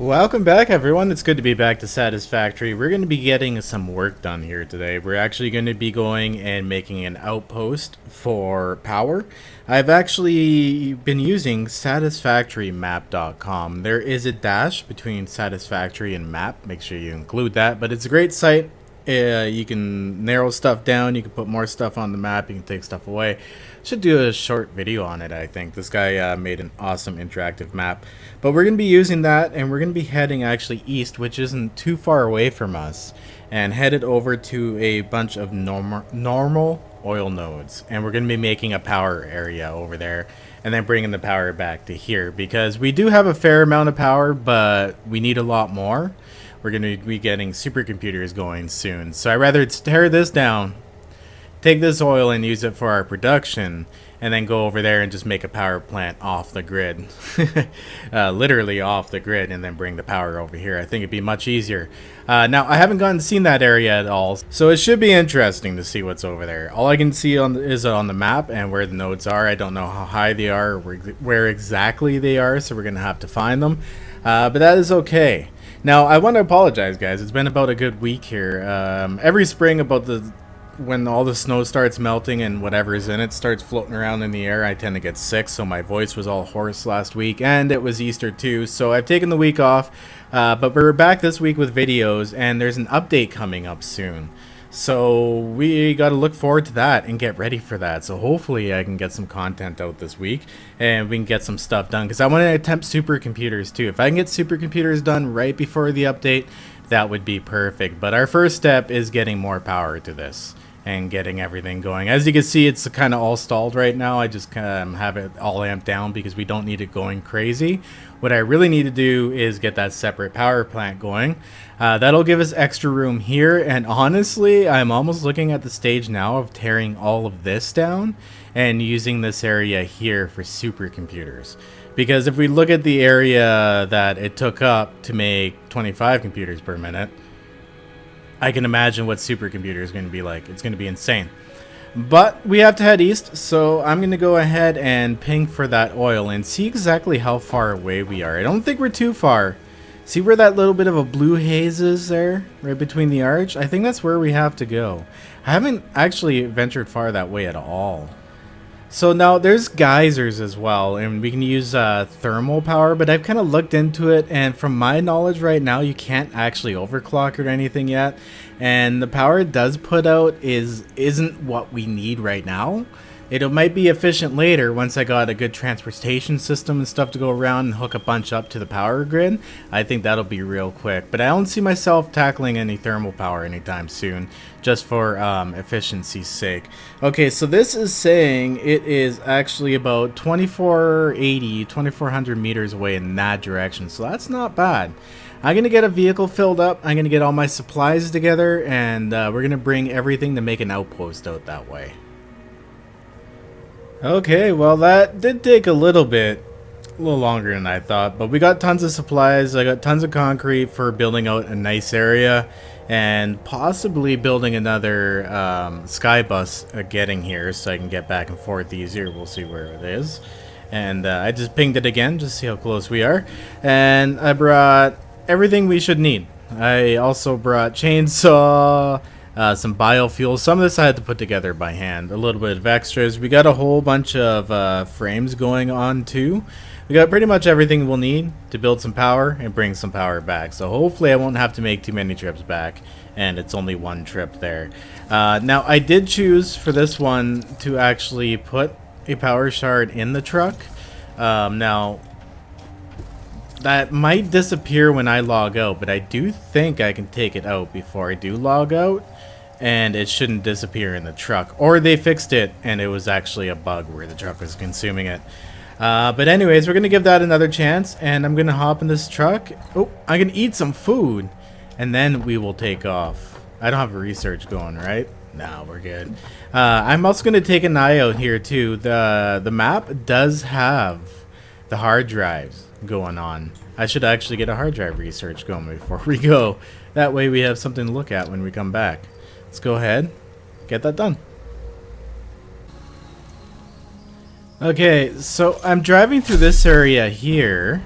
Welcome back, everyone. It's good to be back to Satisfactory. We're going to be getting some work done here today. We're actually going to be going and making an outpost for power. I've actually been using satisfactorymap.com. There is a dash between Satisfactory and map. Make sure you include that, but it's a great site. You can narrow stuff down, you can put more stuff on the map, you can take stuff away. Should do a short video on it, I think. This guy made an awesome interactive map. But we're going to be using that, and we're going to be heading actually east, which isn't too far away from us, and headed over to a bunch of normal oil nodes. And we're going to be making a power area over there, and then bringing the power back to here, because we do have a fair amount of power, but we need a lot more. We're going to be getting supercomputers going soon. So I'd rather tear this down, take this oil and use it for our production, and then go over there and just make a power plant off the grid. Literally off the grid, and then bring the power over here. I think it'd be much easier. Now, I haven't gotten to see that area at all, so it should be interesting to see what's over there. All I can see is on the map and where the nodes are. I don't know how high they are or where exactly they are, so we're going to have to find them. But that is okay. Now, I want to apologize, guys. It's been about a good week here. Every spring, when all the snow starts melting and whatever's in it starts floating around in the air, I tend to get sick, so my voice was all hoarse last week, and it was Easter too, so I've taken the week off, but we're back this week with videos, and there's an update coming up soon. So we got to look forward to that and get ready for that. So hopefully I can get some content out this week and we can get some stuff done, because I want to attempt supercomputers too. If I can get supercomputers done right before the update, that would be perfect. But our first step is getting more power to this and getting everything going. As you can see, it's kind of all stalled right now. I just have it all amped down because we don't need it going crazy. What I really need to do is get that separate power plant going. That'll give us extra room here, and honestly, I'm almost looking at the stage now of tearing all of this down and using this area here for supercomputers. Because if we look at the area that it took up to make 25 computers per minute, I can imagine what supercomputer is going to be like. It's going to be insane. But we have to head east, so I'm going to go ahead and ping for that oil and see exactly how far away we are. I don't think we're too far. See where that little bit of a blue haze is there, right between the arch? I think that's where we have to go. I haven't actually ventured far that way at all. So now there's geysers as well, and we can use thermal power, but I've kind of looked into it, and from my knowledge right now, you can't actually overclock or anything yet, and the power it does put out isn't what we need right now. It might be efficient later once I got a good transportation system and stuff to go around and hook a bunch up to the power grid. I think that'll be real quick, but I don't see myself tackling any thermal power anytime soon, just for efficiency's sake. Okay, so this is saying it is actually about 2400 meters away in that direction, so that's not bad. I'm going to get a vehicle filled up, I'm going to get all my supplies together, and we're going to bring everything to make an outpost out that way. Okay, well that did take a little longer than I thought, but we got tons of supplies. I got tons of concrete for building out a nice area, and possibly building another sky bus getting here so I can get back and forth easier. We'll see where it is. And I just pinged it again just to see how close we are, and I brought everything we should need. I also brought chainsaw, some biofuel. Some of this I had to put together by hand. A little bit of extras. We got a whole bunch of frames going on too. We got pretty much everything we'll need to build some power and bring some power back. So hopefully I won't have to make too many trips back, and it's only one trip there. Now I did choose for this one to actually put a power shard in the truck. Now that might disappear when I log out, but I do think I can take it out before I do log out, and it shouldn't disappear in the truck. Or they fixed it and it was actually a bug where the truck was consuming it. But anyways, we're going to give that another chance, and I'm going to hop in this truck. Oh, I can eat some food, and then we will take off. I don't have research going, right? No, we're good. I'm also going to take an eye out here too. The map does have the hard drives going on. I should actually get a hard drive research going before we go. That way we have something to look at when we come back. Let's go ahead, get that done. Okay, so I'm driving through this area here,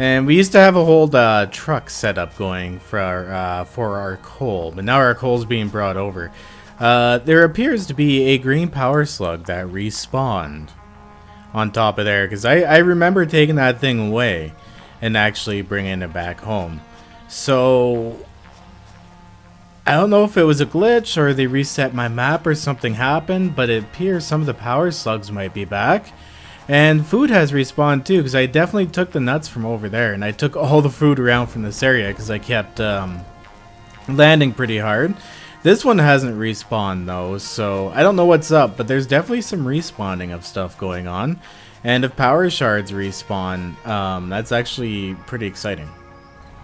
And we used to have a whole truck setup going for our coal, but now our coal's being brought over. There appears to be a green power slug that respawned on top of there, because I remember taking that thing away and actually bringing it back home. So I don't know if it was a glitch or they reset my map or something happened, but it appears some of the power slugs might be back. And food has respawned too, because I definitely took the nuts from over there, and I took all the food around from this area because I kept landing pretty hard. This one hasn't respawned though, so I don't know what's up, but there's definitely some respawning of stuff going on. And if power shards respawn, that's actually pretty exciting.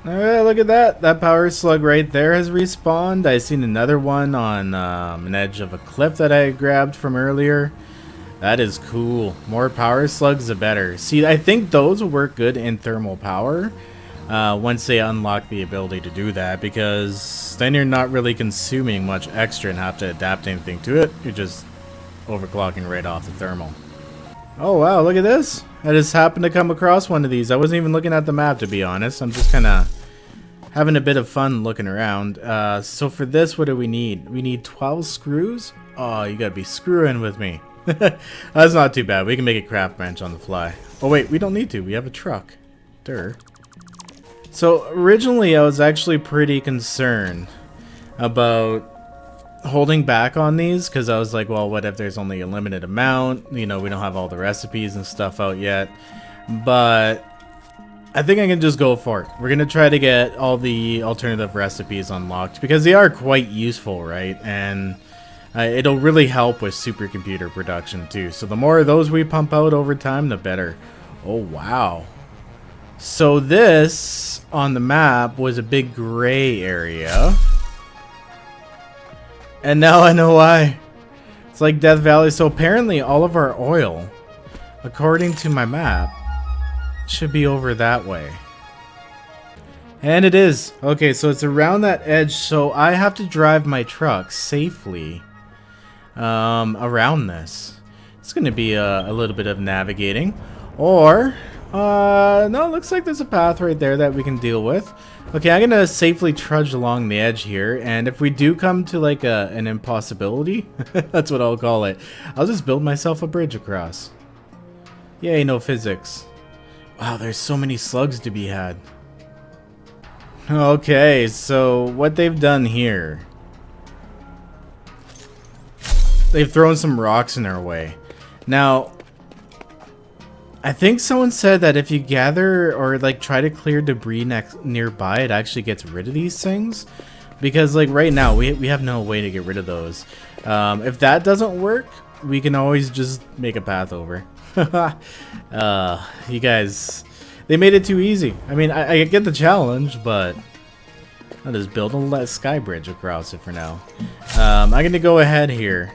Alright, look at that. That power slug right there has respawned. I seen another one on an edge of a cliff that I grabbed from earlier. That is cool. More power slugs, the better. See, I think those will work good in thermal power once they unlock the ability to do that, because then you're not really consuming much extra and have to adapt anything to it. You're just overclocking right off the thermal. Oh wow, look at this. I just happened to come across one of these. I wasn't even looking at the map, to be honest. I'm just kind of having a bit of fun looking around. So for this, what do we need? We need 12 screws? Oh, you gotta be screwing with me. That's not too bad. We can make a craft bench on the fly. Oh wait, we don't need to. We have a truck. Durr. So originally I was actually pretty concerned about holding back on these, because I was like, well, what if there's only a limited amount? You know, we don't have all the recipes and stuff out yet. But I think I can just go for it. We're going to try to get all the alternative recipes unlocked, because they are quite useful, right? And it'll really help with supercomputer production too. So the more of those we pump out over time, the better. Oh, wow. So this, on the map, was a big gray area. And now I know why. It's like Death Valley. So apparently all of our oil, according to my map, should be over that way. And it is. Okay, so it's around that edge. So I have to drive my truck safely around this. It's going to be a little bit of navigating. Or, no, it looks like there's a path right there that we can deal with. Okay, I'm going to safely trudge along the edge here, and if we do come to like an impossibility, that's what I'll call it, I'll just build myself a bridge across. Yay, no physics. Wow, there's so many slugs to be had. Okay, so what they've done here, they've thrown some rocks in our way. Now, I think someone said that if you gather or like try to clear debris nearby, it actually gets rid of these things. Because like right now, we have no way to get rid of those. If that doesn't work, we can always just make a path over. You guys, they made it too easy. I mean, I get the challenge, but I'll just build a sky bridge across it for now. I'm gonna go ahead here,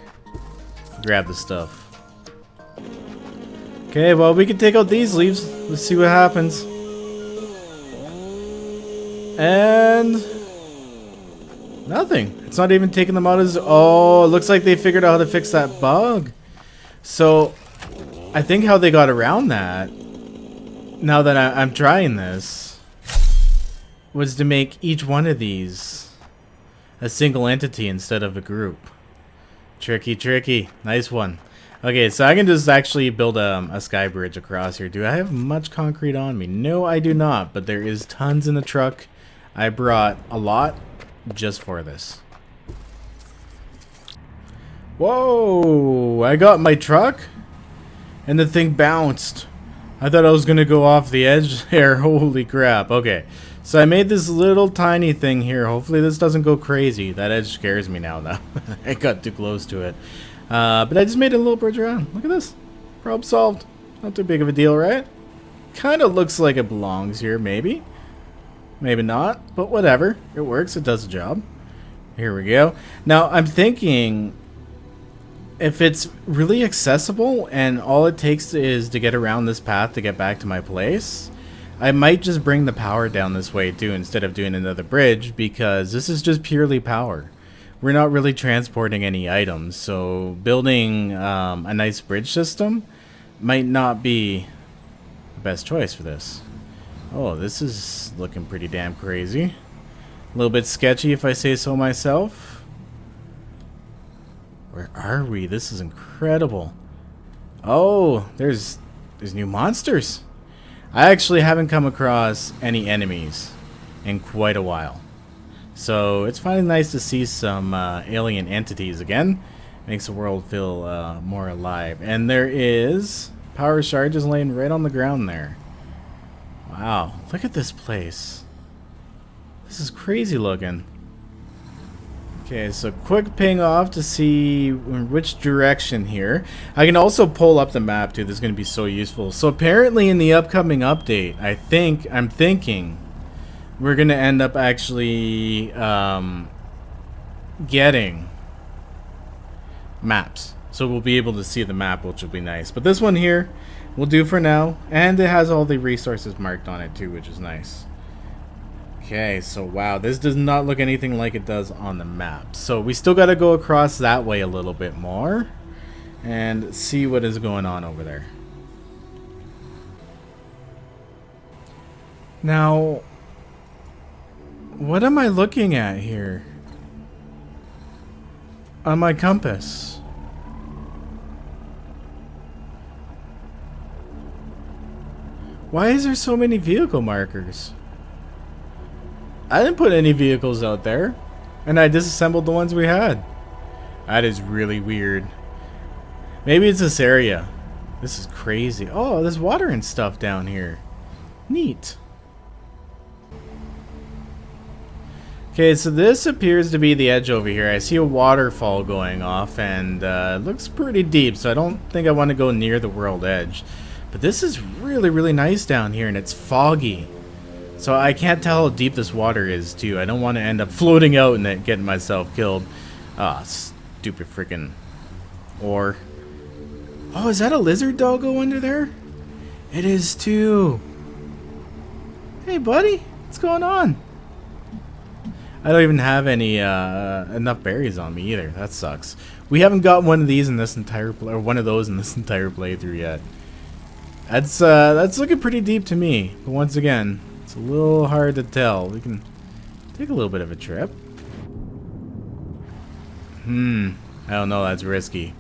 grab the stuff. Okay, well, we can take out these leaves. Let's see what happens. And nothing. It's not even taking them out as... Oh, it looks like they figured out how to fix that bug. So, I think how they got around that, now that I'm trying this, was to make each one of these a single entity instead of a group. Tricky, tricky. Nice one. Okay, so I can just actually build a sky bridge across here. Do I have much concrete on me? No, I do not, but there is tons in the truck. I brought a lot just for this. Whoa, I got my truck and the thing bounced. I thought I was gonna go off the edge there. Holy crap. Okay, so I made this little tiny thing here. Hopefully this doesn't go crazy. That edge scares me now though. I got too close to it. But I just made a little bridge around. Look at this. Problem solved. Not too big of a deal, right? Kind of looks like it belongs here, maybe. Maybe not, but whatever. It works. It does the job. Here we go. Now, I'm thinking if it's really accessible and all it takes is to get around this path to get back to my place, I might just bring the power down this way too instead of doing another bridge, because this is just purely power. We're not really transporting any items, so building a nice bridge system might not be the best choice for this. Oh, this is looking pretty damn crazy. A little bit sketchy if I say so myself. Where are we? This is incredible. Oh, there's new monsters. I actually haven't come across any enemies in quite a while. So it's finally nice to see some alien entities again. Makes the world feel more alive. And there is power shard just laying right on the ground there. Wow, look at this place. This is crazy looking. Okay, so quick ping off to see which direction here. I can also pull up the map too. This is going to be so useful. So apparently in the upcoming update, I'm thinking we're going to end up actually getting maps. So we'll be able to see the map, which will be nice. But this one here will do for now. And it has all the resources marked on it too, which is nice. Okay, so wow, this does not look anything like it does on the map. So we still got to go across that way a little bit more and see what is going on over there. Now, what am I looking at here on my compass? Why is there so many vehicle markers? I didn't put any vehicles out there, and I disassembled the ones we had. That is really weird. Maybe it's this area. This is crazy. Oh, there's water and stuff down here. Neat. Okay, so this appears to be the edge over here. I see a waterfall going off, and it looks pretty deep, so I don't think I want to go near the world edge. But this is really, really nice down here, and it's foggy. So I can't tell how deep this water is, too. I don't want to end up floating out and then getting myself killed. Ah, stupid freaking ore. Oh, is that a lizard doggo under there? It is, too. Hey, buddy. What's going on? I don't even have any enough berries on me either. That sucks. We haven't got one of these in this entire one of those in this entire playthrough yet. That's looking pretty deep to me. But once again, it's a little hard to tell. We can take a little bit of a trip. I don't know. That's risky,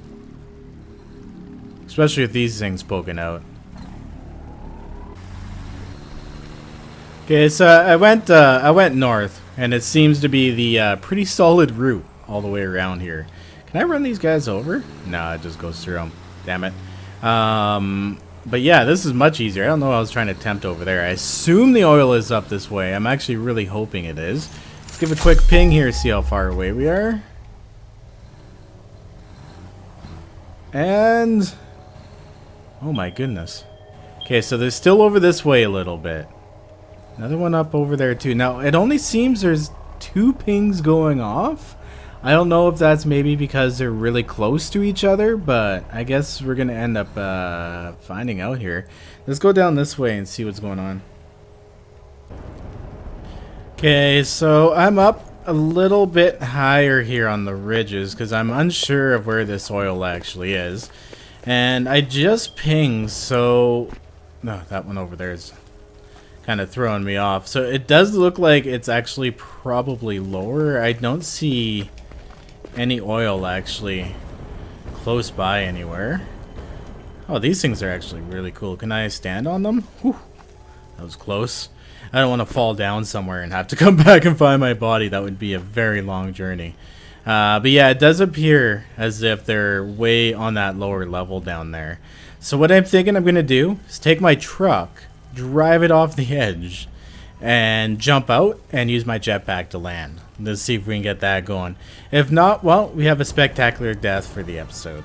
especially with these things poking out. Okay, so I went north, and it seems to be the pretty solid route all the way around here. Can I run these guys over? No, it just goes through them. Damn it. But yeah, this is much easier. I don't know what I was trying to attempt over there. I assume the oil is up this way. I'm actually really hoping it is. Let's give a quick ping here, see how far away we are. And oh my goodness. Okay, so they're still over this way a little bit. Another one up over there too. Now, it only seems there's 2 pings going off. I don't know if that's maybe because they're really close to each other, but I guess we're going to end up finding out here. Let's go down this way and see what's going on. Okay, so I'm up a little bit higher here on the ridges because I'm unsure of where this oil actually is. And I just pinged, so... No, that one over there is kind of throwing me off. So it does look like it's actually probably lower. I don't see any oil actually close by anywhere. Oh, these things are actually really cool. Can I stand on them? Whew, that was close. I don't want to fall down somewhere and have to come back and find my body. That would be a very long journey. But yeah, it does appear as if they're way on that lower level down there. So what I'm thinking I'm going to do is take my truck, drive it off the edge, and jump out and use my jetpack to land. Let's see if we can get that going. If not, well, we have a spectacular death for the episode.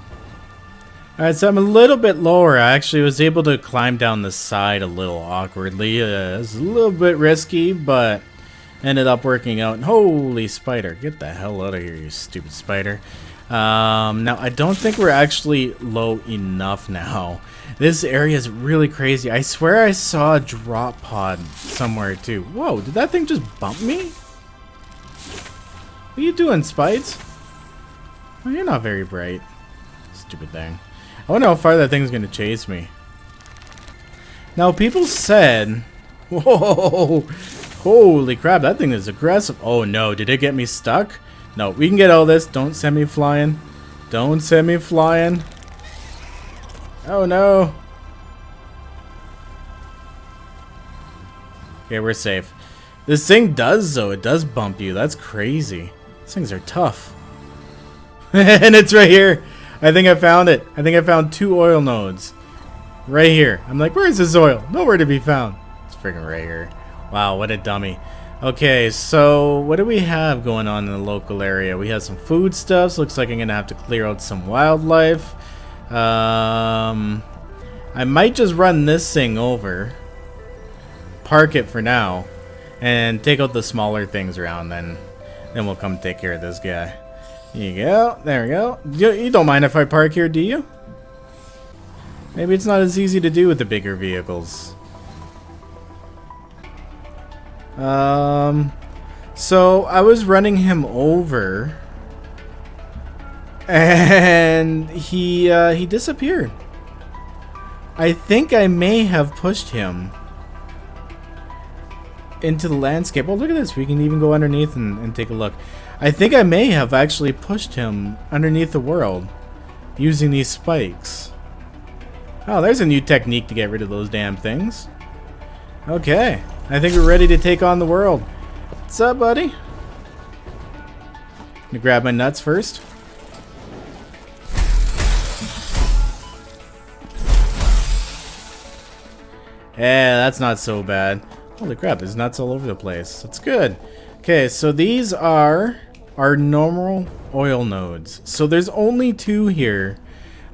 Alright, so I'm a little bit lower. I actually was able to climb down the side a little awkwardly. It was a little bit risky, but ended up working out. Holy spider. Get the hell out of here, you stupid spider. Now, I don't think we're actually low enough now. This area is really crazy. I swear I saw a drop pod somewhere too. Whoa, did that thing just bump me? What are you doing, Spites? Oh, you're not very bright. Stupid thing. I wonder how far that thing's gonna chase me. Now, people said Whoa! Holy crap, that thing is aggressive. Oh no, did it get me stuck? No, we can get all this. Don't send me flying. Don't send me flying. Oh no. Okay, we're safe. This thing does, though. It does bump you. That's crazy. These things are tough. And it's right here. I think I found it. I think I found 2 oil nodes. Right here. I'm like, where is this oil? Nowhere to be found. It's freaking right here. Wow, what a dummy. Okay, so what do we have going on in the local area? We have some foodstuffs. Looks like I'm going to have to clear out some wildlife. I might just run this thing over. Park it for now. And take out the smaller things around, then we'll come take care of this guy. Here you go. There we go. You don't mind if I park here, do you? Maybe it's not as easy to do with the bigger vehicles. So I was running him over, and he disappeared. I think I may have pushed him into the landscape. Oh, look at this. We can even go underneath and take a look. I think I may have actually pushed him underneath the world using these spikes. Oh, there's a new technique to get rid of those damn things. Okay, I think we're ready to take on the world. What's up, buddy? Gonna grab my nuts first. Yeah, that's not so bad. Holy crap, there's nuts all over the place. That's good. Okay, so these are our normal oil nodes. So there's only 2 here.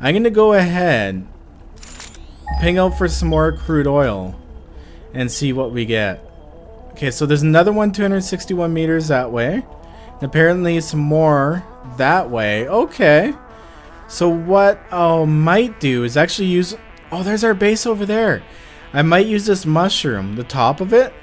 I'm going to go ahead, ping out for some more crude oil, and see what we get. Okay, so there's another one 261 meters that way. And apparently some more that way. Okay. So what I might do is actually use... Oh, there's our base over there. I might use this mushroom, the top of it,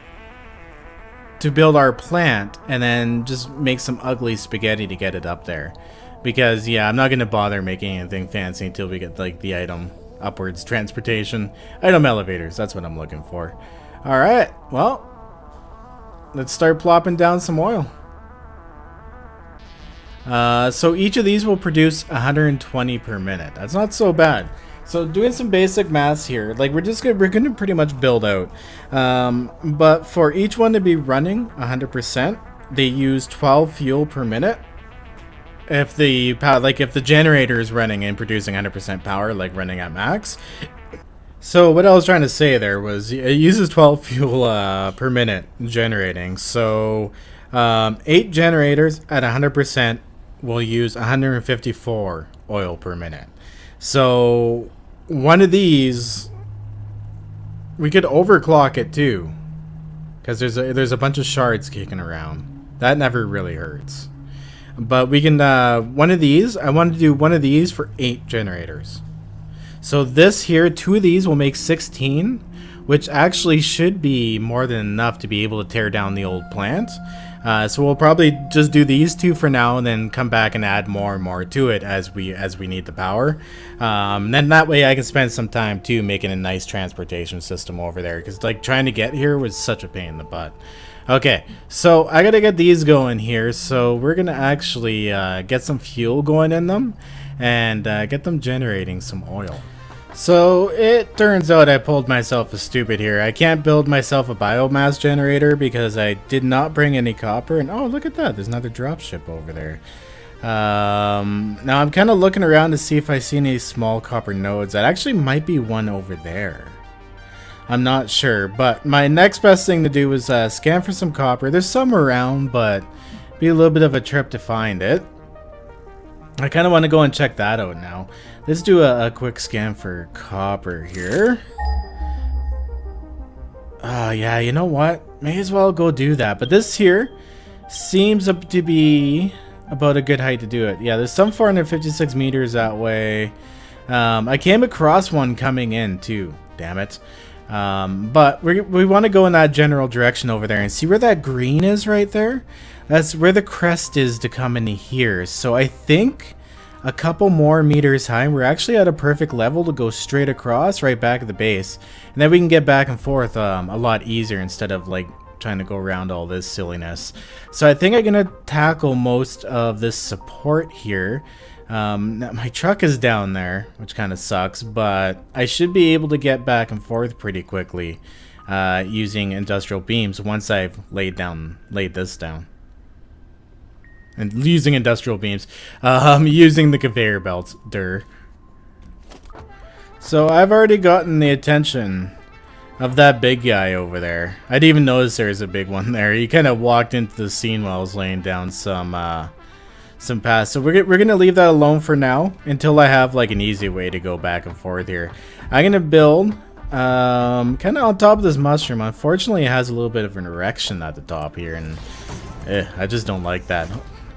to build our plant, and then just make some ugly spaghetti to get it up there. Because, yeah, I'm not going to bother making anything fancy until we get, like, the item upwards transportation. Item elevators, that's what I'm looking for. Alright, well, let's start plopping down some oil. So each of these will produce 120 per minute. That's not so bad. So doing some basic maths here, like we're gonna pretty much build out. But for each one to be running 100%, they use 12 fuel per minute. If the if the generator is running and producing 100% power, like running at max. So what I was trying to say there was it uses 12 fuel per minute generating. So 8 generators at 100% will use 154 oil per minute. So one of these, we could overclock it too, because there's a bunch of shards kicking around. That never really hurts. But we can one of these. I want to do one of these for 8 generators. So this here, 2 of these will make 16, which actually should be more than enough to be able to tear down the old plant. So we'll probably just do these 2 for now, and then come back and add more and more to it as we need the power. Then that way I can spend some time too making a nice transportation system over there, because like trying to get here was such a pain in the butt. Okay, so I gotta get these going here. So we're gonna actually get some fuel going in them and get them generating some oil. So it turns out I pulled myself a stupid here. I can't build myself a biomass generator because I did not bring any copper. And oh, look at that. There's another dropship over there. Now I'm kind of looking around to see if I see any small copper nodes. That actually might be one over there. I'm not sure. But my next best thing to do is scan for some copper. There's some around, but it'd be a little bit of a trip to find it. I kind of want to go and check that out now. Let's do a quick scan for copper here. Yeah, you know what? May as well go do that. But this here seems to be about a good height to do it. Yeah, there's some 456 meters that way. I came across one coming in too. Damn it. But we want to go in that general direction over there and see where that green is right there. That's where the crest is to come into here. So I think a couple more meters high. We're actually at a perfect level to go straight across right back at the base. And then we can get back and forth a lot easier instead of like trying to go around all this silliness. So I think I'm gonna tackle most of this support here. My truck is down there, which kind of sucks, but I should be able to get back and forth pretty quickly using industrial beams once I've laid this down. And using industrial beams, using the conveyor belts, So I've already gotten the attention of that big guy over there. I didn't even notice there was a big one there. He kind of walked into the scene while I was laying down some paths. So we're gonna leave that alone for now until I have like an easy way to go back and forth here. I'm gonna build kind of on top of this mushroom. Unfortunately, it has a little bit of an erection at the top here, and I just don't like that.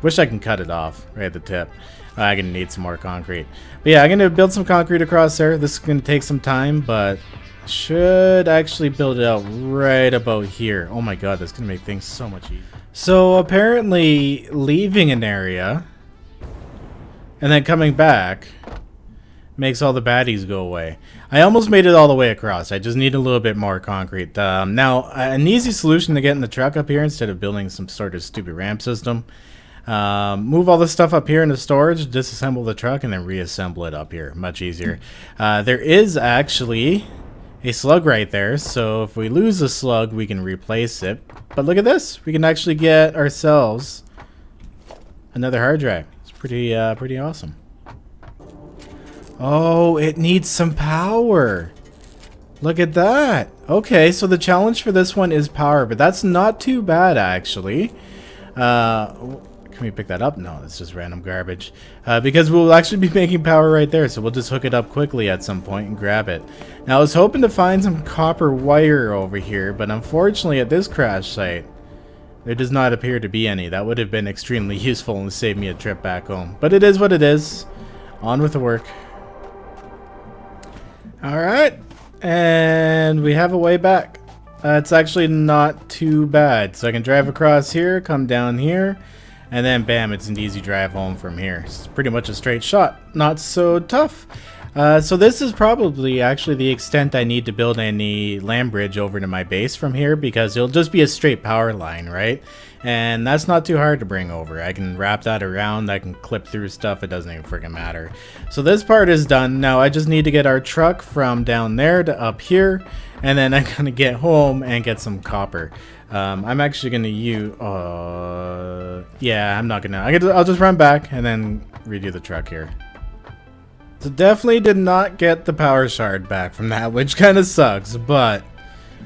Wish I can cut it off right at the tip. I'm gonna need some more concrete. But yeah, I'm gonna build some concrete across there. This is gonna take some time, but should actually build it out right about here. Oh my god, that's gonna make things so much easier. So apparently leaving an area and then coming back makes all the baddies go away. I almost made it all the way across. I just need a little bit more concrete. Now, an easy solution to getting the truck up here instead of building some sort of stupid ramp system. Move all this stuff up here into storage, disassemble the truck, and then reassemble it up here. Much easier. There is actually a slug right there, so if we lose a slug, we can replace it. But look at this. We can actually get ourselves another hard drive. It's pretty awesome. Oh, it needs some power. Look at that. Okay, so the challenge for this one is power, but that's not too bad, actually. Can we pick that up? No, it's just random garbage. Because we'll actually be making power right there, so we'll just hook it up quickly at some point and grab it. Now, I was hoping to find some copper wire over here, but unfortunately at this crash site, there does not appear to be any. That would have been extremely useful and saved me a trip back home. But it is what it is. On with the work. Alright, and we have a way back. It's actually not too bad. So I can drive across here, come down here, and then bam, it's an easy drive home from here. It's pretty much a straight shot. Not so tough. So this is probably actually the extent I need to build any land bridge over to my base from here, because it'll just be a straight power line, right? And that's not too hard to bring over. I can wrap that around, I can clip through stuff, it doesn't even freaking matter. So this part is done. Now I just need to get our truck from down there to up here, and then I'm gonna get home and get some copper. I'm actually gonna use, yeah, I'm not gonna, I'll just run back and then redo the truck here. So definitely did not get the power shard back from that, which kind of sucks, but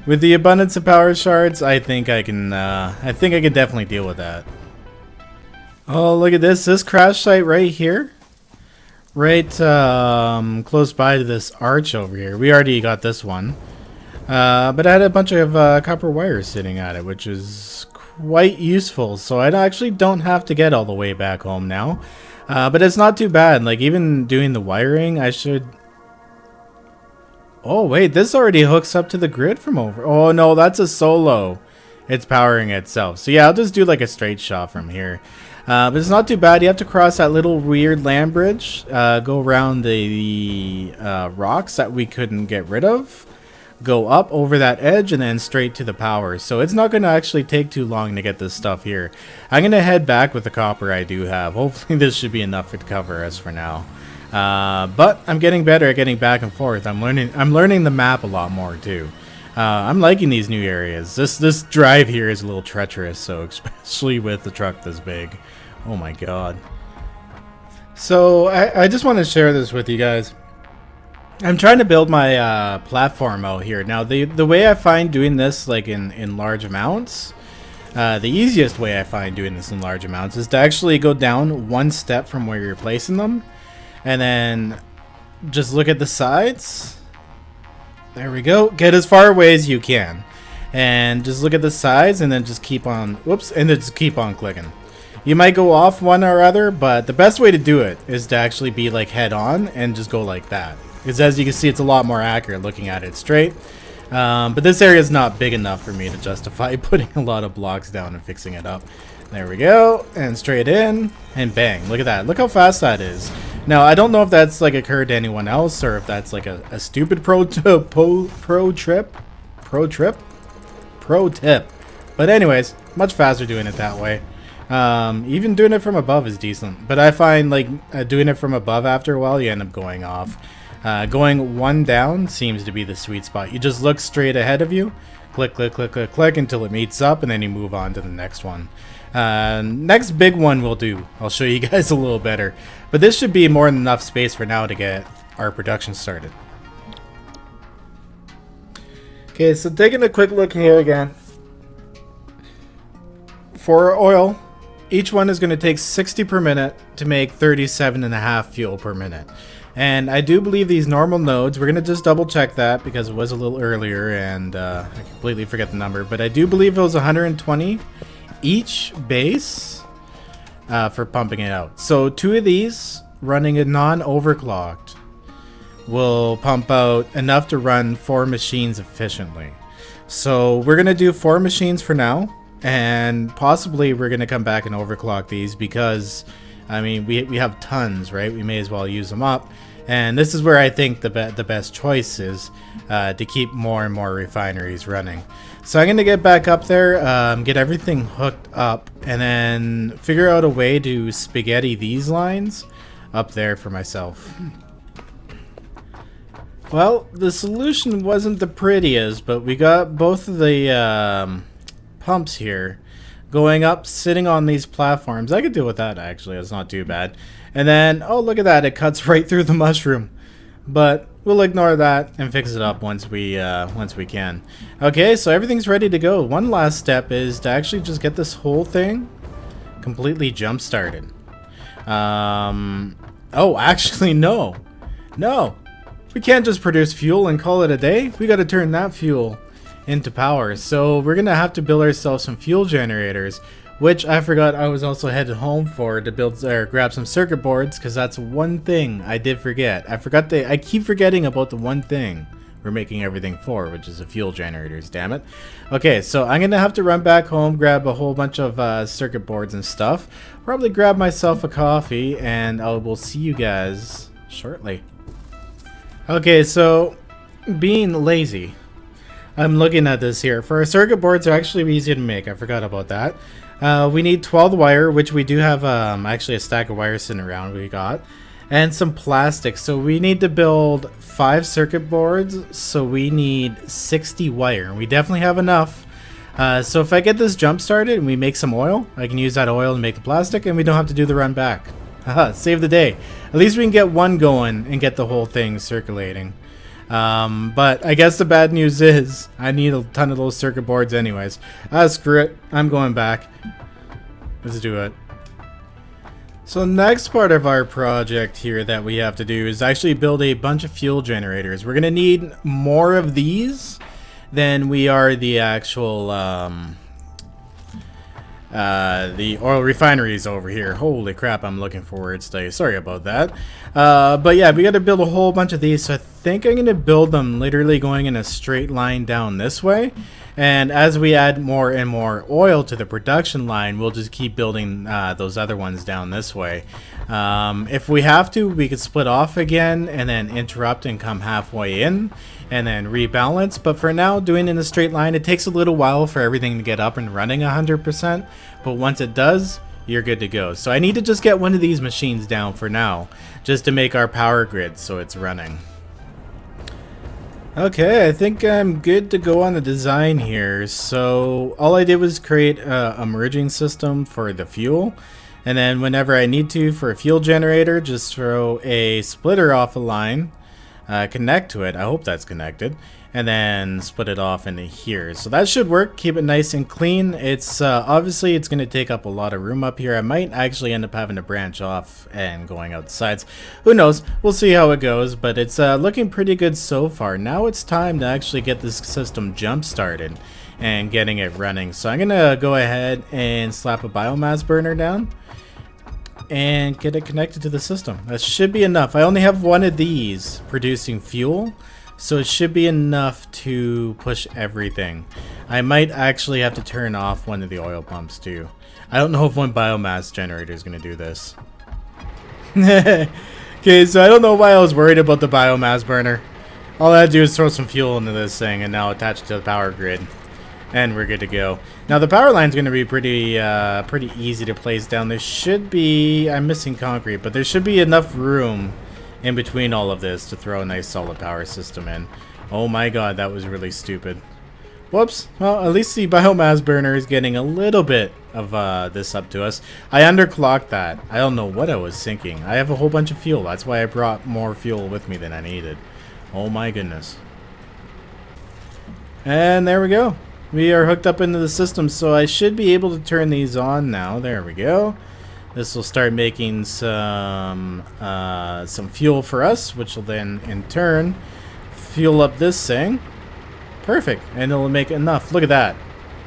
with the abundance of power shards, I think I can definitely deal with that. Oh, look at this crash site right here. Right close by to this arch over here. We already got this one. But I had a bunch of copper wires sitting at it, which is quite useful. So I actually don't have to get all the way back home now. But it's not too bad. Like, even doing the wiring, I should... Oh, wait, this already hooks up to the grid from over... Oh, no, that's a solo. It's powering itself. So, yeah, I'll just do, like, a straight shot from here. But it's not too bad. You have to cross that little weird land bridge. Go around the rocks that we couldn't get rid of. Go up over that edge and then straight to the power. So it's not going to actually take too long to get this stuff here. I'm going to head back with the copper I do have. Hopefully this should be enough to cover us for now. But I'm getting better at getting back and forth. I'm learning the map a lot more too. I'm liking these new areas. This drive here is a little treacherous, so especially with the truck this big. Oh my god. So I just want to share this with you guys. I'm trying to build my platform out here. Now the way I find doing this, like in large amounts, the easiest way I find doing this in large amounts is to actually go down one step from where you're placing them, and then just look at the sides. There we go. Get as far away as you can, and just look at the sides, and then just keep on. Whoops, and then just keep on clicking. You might go off one or other, but the best way to do it is to actually be like head on and just go like that. Because as you can see, it's a lot more accurate looking at it straight. But this area is not big enough for me to justify putting a lot of blocks down and fixing it up. There we go. And straight in. And bang. Look at that. Look how fast that is. Now, I don't know if that's like occurred to anyone else or if that's like a stupid pro tip. But anyways, much faster doing it that way. Even doing it from above is decent. But I find like doing it from above after a while, you end up going off. Going one down seems to be the sweet spot. You just look straight ahead of you. Click, click, click, click, click until it meets up, and then you move on to the next one. Next big one we'll do. I'll show you guys a little better. But this should be more than enough space for now to get our production started. Okay, so taking a quick look here again. For our oil, each one is going to take 60 per minute to make 37.5 fuel per minute. And I do believe these normal nodes, we're going to just double check that because it was a little earlier and I completely forget the number. But I do believe it was 120 each base for pumping it out. So 2 of these running a non-overclocked will pump out enough to run 4 machines efficiently. So we're going to do 4 machines for now. And possibly we're going to come back and overclock these because, I mean, we have tons, right? We may as well use them up. And this is where I think the best choice is to keep more and more refineries running. So I'm going to get back up there, get everything hooked up, and then figure out a way to spaghetti these lines up there for myself. Well, the solution wasn't the prettiest, but we got both of the pumps here going up, sitting on these platforms. I could deal with that, actually. It's not too bad. And then, oh, look at that. It cuts right through the mushroom. But we'll ignore that and fix it up once we can. Okay, so everything's ready to go. One last step is to actually just get this whole thing completely jump started. Oh, actually, no. No. We can't just produce fuel and call it a day. We got to turn that fuel into power. So we're gonna have to build ourselves some fuel generators, which I forgot I was also headed home for to build or grab some circuit boards, because that's one thing I did forget. I keep forgetting about the one thing we're making everything for, which is the fuel generators, damn it. Okay, so I'm gonna have to run back home, grab a whole bunch of circuit boards and stuff, probably grab myself a coffee, and I will see you guys shortly. Okay, so being lazy, I'm looking at this here. For our circuit boards, they're actually easy to make. I forgot about that. We need 12 wire, which we do have actually a stack of wires sitting around we got. And some plastic. So we need to build 5 circuit boards. So we need 60 wire. We definitely have enough. So if I get this jump started and we make some oil, I can use that oil to make the plastic and we don't have to do the run back. Haha, save the day. At least we can get one going and get the whole thing circulating. But I guess the bad news is I need a ton of those circuit boards anyways. Screw it. I'm going back. Let's do it. So next part of our project here that we have to do is actually build a bunch of fuel generators. We're going to need more of these than we are the actual the oil refineries over here. Holy crap, I'm looking for words today. Sorry about that. But yeah, we got to build a whole bunch of these. So I think I'm going to build them literally going in a straight line down this way. And as we add more and more oil to the production line, we'll just keep building those other ones down this way. If we have to, we could split off again and then interrupt and come halfway in and then rebalance. But for now, doing it in a straight line, it takes a little while for everything to get up and running 100%. But once it does, you're good to go. So I need to just get one of these machines down for now, just to make our power grid so it's running. Okay, I think I'm good to go on the design here. So all I did was create a merging system for the fuel. And then whenever I need to for a fuel generator, just throw a splitter off a line, connect to it. I hope that's connected. And then split it off into here. So that should work. Keep it nice and clean. It's obviously it's going to take up a lot of room up here. I might actually end up having to branch off and going out the sides. Who knows? We'll see how it goes. But it's looking pretty good so far. Now it's time to actually get this system jump started and getting it running. So I'm going to go ahead and slap a biomass burner down and get it connected to the system. That should be enough. I only have one of these producing fuel. So it should be enough to push everything. I might actually have to turn off one of the oil pumps too. I don't know if one biomass generator is going to do this. Okay, so I don't know why I was worried about the biomass burner. All I had to do is throw some fuel into this thing and now attach it to the power grid. And we're good to go. Now the power line's going to be pretty easy to place down. There should be, I'm missing concrete, but there should be enough room in between all of this to throw a nice solid power system in. Oh my god, that was really stupid. Whoops. Well, at least the biomass burner is getting a little bit of this up to us. I underclocked that. I don't know what I was thinking. I have a whole bunch of fuel. That's why I brought more fuel with me than I needed. Oh my goodness. And there we go. We are hooked up into the system, so I should be able to turn these on now. There we go. This will start making some fuel for us, which will then, in turn, fuel up this thing. Perfect. And it'll make enough. Look at that.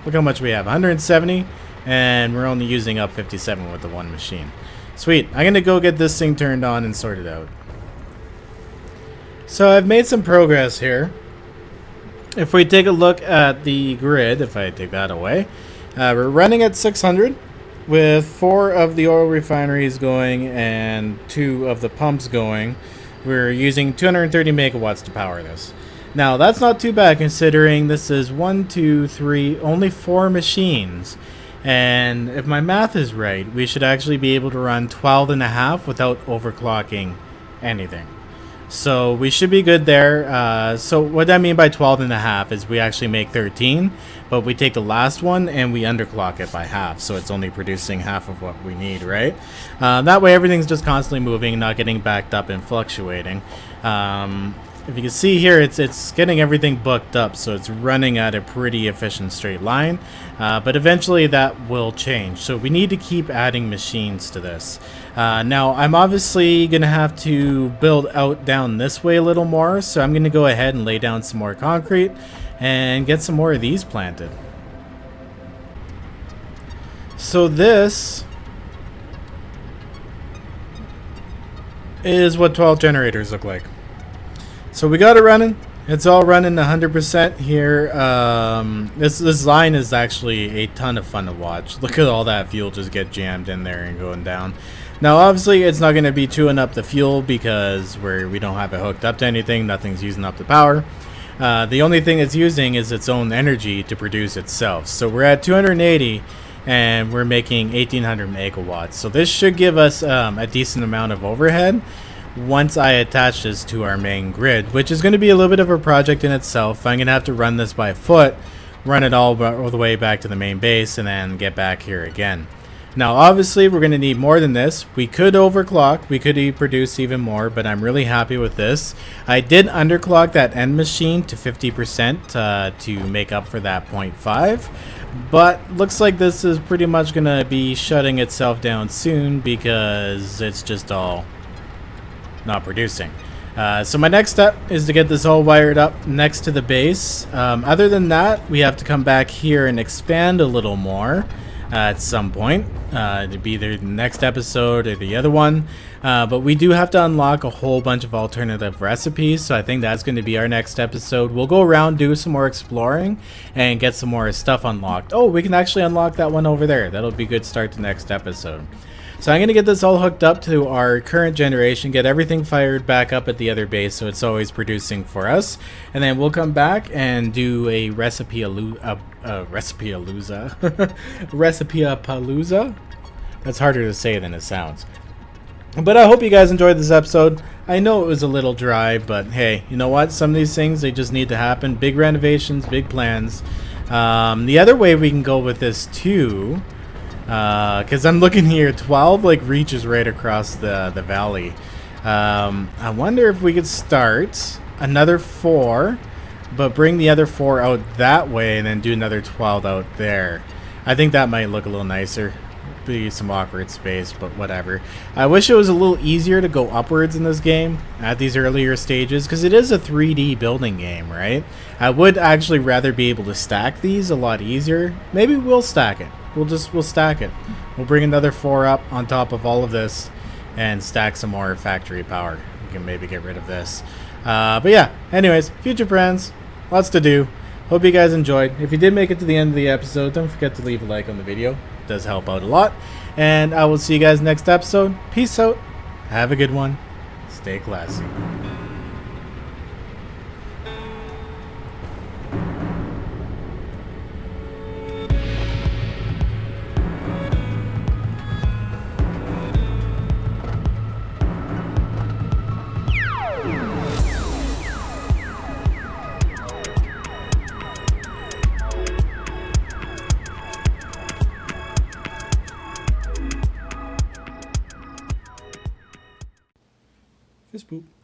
Look how much we have. 170, and we're only using up 57 with the one machine. Sweet. I'm going to go get this thing turned on and sorted out. So I've made some progress here. If we take a look at the grid, if I take that away, we're running at 600 with 4 of the oil refineries going and 2 of the pumps going. We're using 230 megawatts to power this. Now that's not too bad considering this is 1, 2, 3, only 4 machines. And if my math is right, we should actually be able to run 12.5 without overclocking anything. So we should be good there. So what I mean by 12.5 is we actually make 13, but we take the last one and we underclock it by half. So it's only producing half of what we need, right? That way everything's just constantly moving, not getting backed up and fluctuating. If you can see here, it's getting everything booked up, so it's running at a pretty efficient straight line. But eventually that will change. So we need to keep adding machines to this. Now I'm obviously going to have to build out down this way a little more. So I'm going to go ahead and lay down some more concrete and get some more of these planted. So this is what 12 generators look like. So we got it running. It's all running 100% here. This line is actually a ton of fun to watch. Look at all that fuel just get jammed in there and going down. Now obviously it's not going to be chewing up the fuel because we don't have it hooked up to anything. Nothing's using up the power. The only thing it's using is its own energy to produce itself. So we're at 280 and we're making 1800 megawatts. So this should give us a decent amount of overhead once I attach this to our main grid, which is going to be a little bit of a project in itself. I'm going to have to run this by foot, run it all the way back to the main base, and then get back here again. Now obviously we're going to need more than this. We could overclock, we could produce even more, but I'm really happy with this. I did underclock that end machine to 50% to make up for that 0.5, but looks like this is pretty much going to be shutting itself down soon because it's just all not producing. So my next step is to get this all wired up next to the base. Other than that, we have to come back here and expand a little more at some point. It'd be either the next episode or the other one. But we do have to unlock a whole bunch of alternative recipes, so I think that's going to be our next episode. We'll go around, do some more exploring, and get some more stuff unlocked. Oh, we can actually unlock that one over there. That'll be a good start to next episode. So I'm going to get this all hooked up to our current generation, get everything fired back up at the other base so it's always producing for us. And then we'll come back and do a recipe-a-palooza. That's harder to say than it sounds. But I hope you guys enjoyed this episode. I know it was a little dry, but hey, you know what? Some of these things, they just need to happen. Big renovations, big plans. The other way we can go with this too, because I'm looking here, 12 like reaches right across the valley. I wonder if we could start another 4, but bring the other 4 out that way and then do another 12 out there. I think that might look a little nicer. Be some awkward space, but whatever. I wish it was a little easier to go upwards in this game at these earlier stages, because it is a 3D building game, right? I would actually rather be able to stack these a lot easier. Maybe we'll stack it. We'll stack it. We'll bring another 4 up on top of all of this and stack some more factory power. We can maybe get rid of this. But yeah, anyways, future plans, lots to do. Hope you guys enjoyed. If you did make it to the end of the episode, don't forget to leave a like on the video. It does help out a lot. And I will see you guys next episode. Peace out. Have a good one. Stay classy. Fist boop.